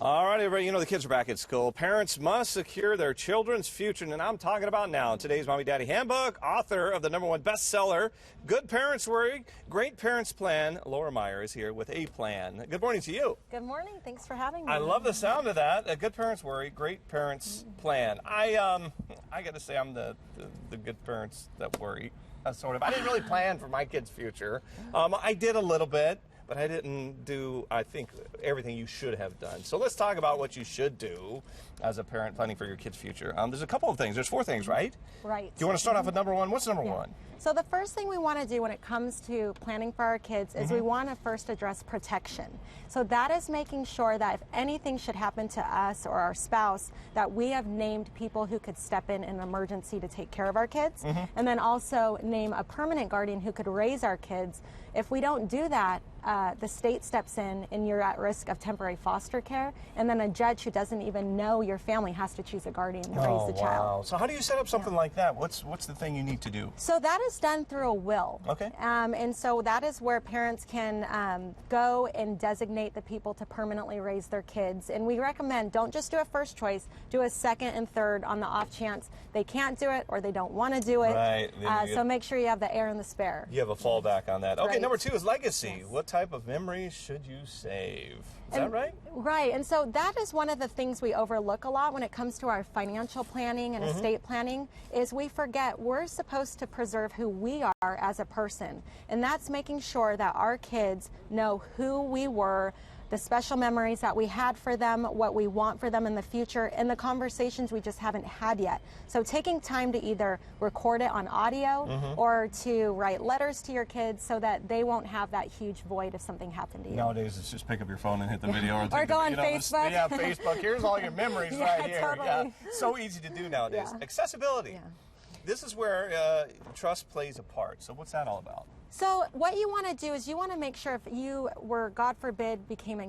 All right, everybody, you know the kids are back at school. Parents must secure their children's future, and I'm talking about now. Today's Mommy Daddy Handbook, author of the #1 bestseller, Good Parents Worry, Great Parents Plan. Laura Meier is here with a plan. Good morning to you. Good morning. Thanks for having me. I love the sound of that. Good Parents Worry, Great Parents Plan. I got to say I'm the good parents that worry, sort of. I didn't really plan for my kids' future. I did a little bit. But I didn't do, I think, everything you should have done. So let's talk about what you should do as a parent planning for your kid's future. There's a couple of things. There's 4 things, right? Right. Do you want to start off with #1? What's number one? So the first thing we want to do when it comes to planning for our kids is we want to first address protection. So that is making sure that if anything should happen to us or our spouse, that we have named people who could step in an emergency to take care of our kids. And then also name a permanent guardian who could raise our kids. If we don't do that, the state steps in and you're at risk of temporary foster care, and then a judge who doesn't even know your family has to choose a guardian to raise the child. Wow. So how do you set up something like that? What's the thing you need to do? So that is done through a will. Okay. And so that is where parents can go and designate the people to permanently raise their kids. And we recommend don't just do a first choice, do a second and third on the off chance they can't do it or they don't want to do it. Right. So make sure you have the heir and the spare. You have a fallback on that. Okay, Right. number 2 is legacy. Yes. What type of memories should you save? Is that right? Right, and so that is one of the things we overlook a lot when it comes to our financial planning and estate planning, is we forget we're supposed to preserve who we are as a person. And that's making sure that our kids know who we were, the special memories that we had for them, what we want for them in the future, and the conversations we just haven't had yet. So taking time to either record it on audio or to write letters to your kids so that they won't have that huge void if something happened to you. Nowadays, it's just pick up your phone and hit the video. Or go on Facebook. Yeah, Facebook. Here's all your memories right here. Totally. Yeah, so easy to do nowadays. Yeah. Accessibility. Yeah. This is where trust plays a part. So what's that all about? So what you want to do is you want to make sure if you were, God forbid, became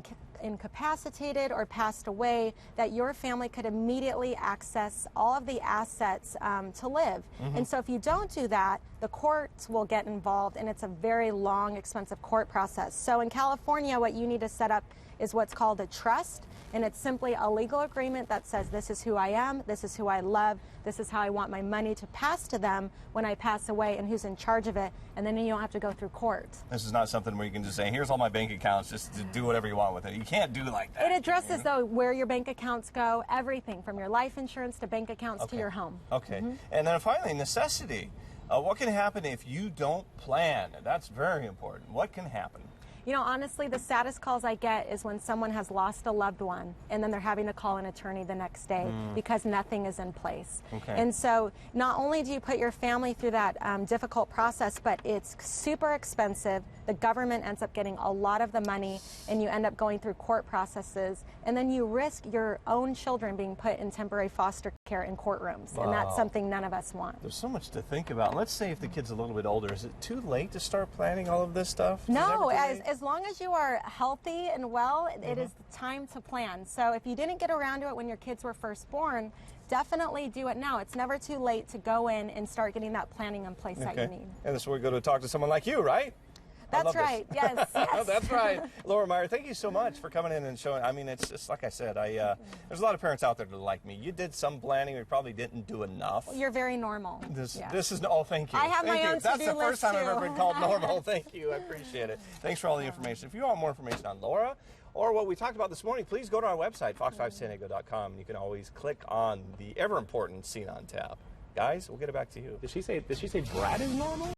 incapacitated or passed away, that your family could immediately access all of the assets to live. And so if you don't do that, the courts will get involved, and it's a very long, expensive court process. So in California, what you need to set up is what's called a trust, and it's simply a legal agreement that says this is who I am, this is who I love, this is how I want my money to pass to them when I pass away, and who's in charge of it, and then you don't have to go through court. This is not something where you can just say, here's all my bank accounts, just to do whatever you want with it. You can't do it like that. It addresses, though, where your bank accounts go, everything from your life insurance to bank accounts to your home. Okay. And then finally, necessity. What can happen if you don't plan? That's very important. What can happen? You know, honestly, the saddest calls I get is when someone has lost a loved one and then they're having to call an attorney the next day because nothing is in place. Okay. And so not only do you put your family through that difficult process, but it's super expensive. The government ends up getting a lot of the money, and you end up going through court processes, and then you risk your own children being put in temporary foster care in courtrooms. Wow. And that's something none of us want. There's so much to think about. Let's say if the kid's a little bit older, is it too late to start planning all of this stuff? No, as long as you are healthy and well, it is the time to plan. So if you didn't get around to it when your kids were first born, definitely do it now. It's never too late to go in and start getting that planning in place that you need. And this is where we go to talk to someone like you, right? That's right. Yes. Yes. That's right. Laura Meier, thank you so much for coming in and showing. I mean, it's like I said, there's a lot of parents out there that are like me. You did some planning, we probably didn't do enough. You're very normal. This is, oh, thank you. I have thank my you. own That's to-do the first list, time I've too. ever been called normal. Thank you. I appreciate it. Thanks for all the information. If you want more information on Laura or what we talked about this morning, please go to our website, fox5sandiego.com. You can always click on the ever important Scene On tab. Guys, we'll get it back to you. Did she say Brad is normal?